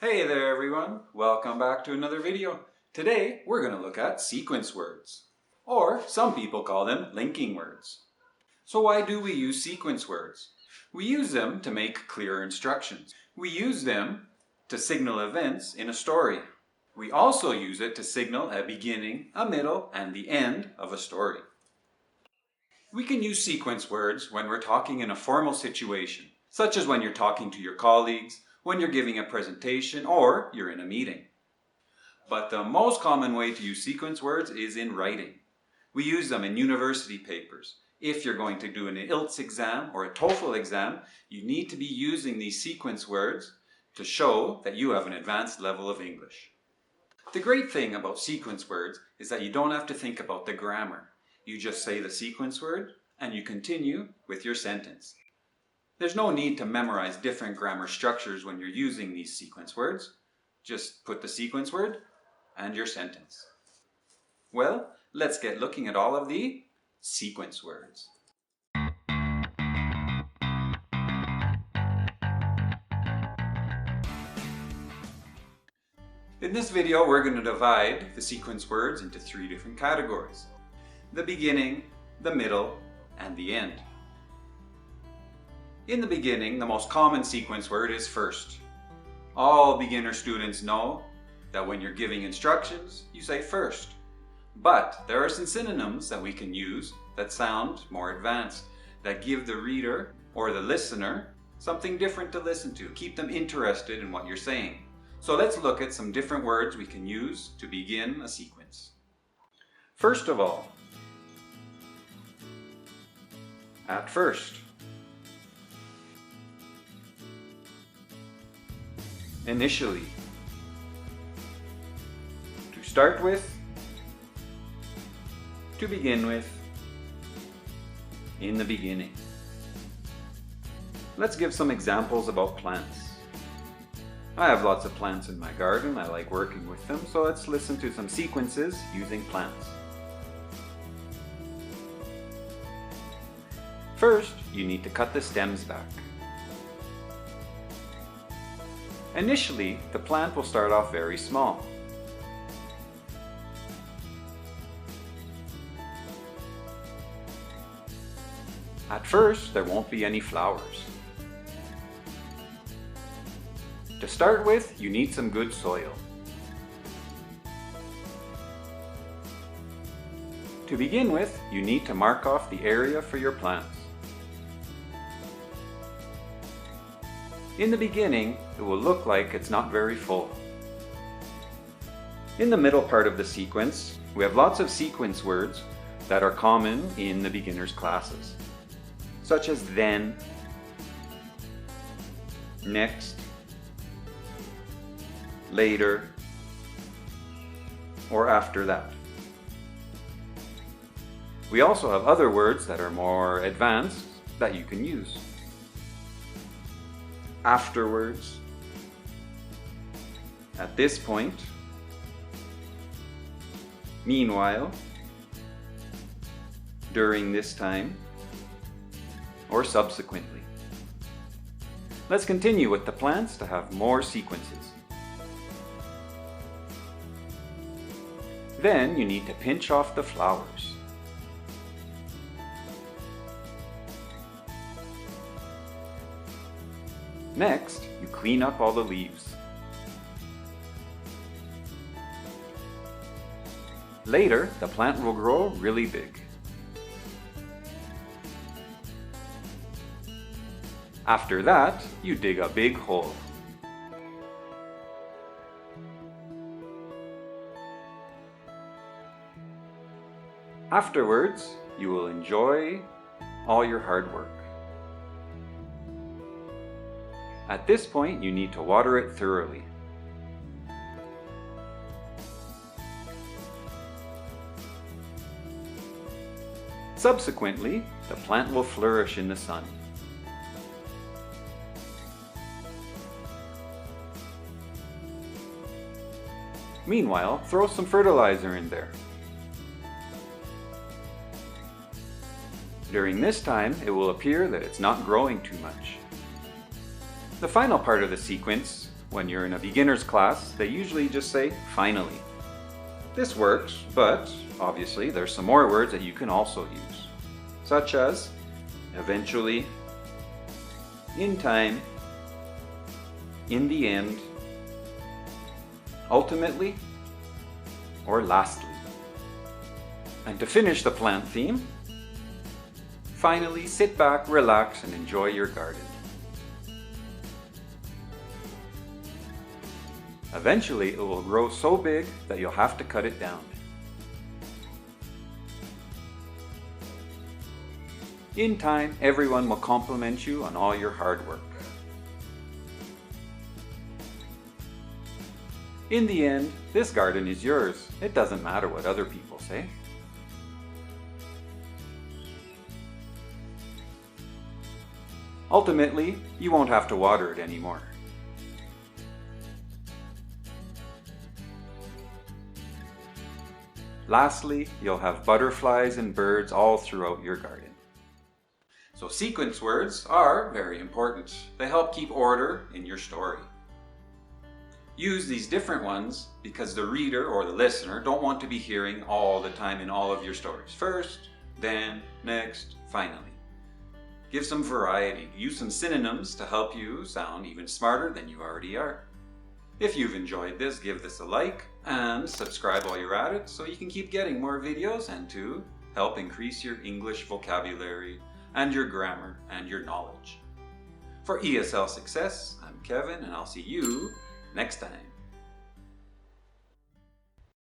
Hey there everyone, welcome back to another video. Today we're going to look at sequence words, or some people call them linking words. So why do we use sequence words? We use them to make clear instructions. We use them to signal events in a story. We also use it to signal a beginning, a middle, and the end of a story. We can use sequence words when we're talking in a formal situation, such as when you're talking to your colleagues, when you're giving a presentation, or you're in a meeting. But the most common way to use sequence words is in writing. We use them in university papers. If you're going to do an IELTS exam or a TOEFL exam, you need to be using these sequence words to show that you have an advanced level of English. The great thing about sequence words is that you don't have to think about the grammar. You just say the sequence word and you continue with your sentence. There's no need to memorize different grammar structures when you're using these sequence words. Just put the sequence word and your sentence. Well, let's get looking at all of the sequence words. In this video, we're going to divide the sequence words into 3 different categories: the beginning, the middle, and the end. In the beginning, the most common sequence word is first. All beginner students know that when you're giving instructions, you say first. But there are some synonyms that we can use that sound more advanced, that give the reader or the listener something different to listen to, keep them interested in what you're saying. So let's look at some different words we can use to begin a sequence. First of all, at first. Initially. To start with. To begin with. In the beginning. Let's give some examples about plants. I have lots of plants in my garden. I like working with them, so let's listen to some sequences using plants. First, you need to cut the stems back. Initially, the plant will start off very small. At first, there won't be any flowers. To start with, you need some good soil. To begin with, you need to mark off the area for your plants. In the beginning, it will look like it's not very full. In the middle part of the sequence, we have lots of sequence words that are common in the beginner's classes, such as then, next, later, or after that. We also have other words that are more advanced that you can use. Afterwards, at this point, meanwhile, during this time, or subsequently. Let's continue with the plants to have more sequences. Then you need to pinch off the flowers. Next, you clean up all the leaves. Later, the plant will grow really big. After that, you dig a big hole. Afterwards, you will enjoy all your hard work. At this point, you need to water it thoroughly. Subsequently, the plant will flourish in the sun. Meanwhile, throw some fertilizer in there. During this time, it will appear that it's not growing too much. The final part of the sequence When you're in a beginner's class, they usually just say finally. This works, but obviously there's some more words that you can also use, such as eventually, in time, in the end, ultimately, or lastly. And to finish the plant theme, finally sit back, relax, and enjoy your garden. Eventually, it will grow so big that you'll have to cut it down. In time, everyone will compliment you on all your hard work. In the end, this garden is yours. It doesn't matter what other people say. Ultimately, you won't have to water it anymore. Lastly, you'll have butterflies and birds all throughout your garden. So sequence words are very important. They help keep order in your story. Use these different ones because the reader or the listener don't want to be hearing all the time in all of your stories. First, then, next, finally. Give some variety. Use some synonyms to help you sound even smarter than you already are. If you've enjoyed this, give this a like and subscribe while you're at it so you can keep getting more videos and to help increase your English vocabulary and your grammar and your knowledge. For ESL Success, I'm Kevin and I'll see you next time.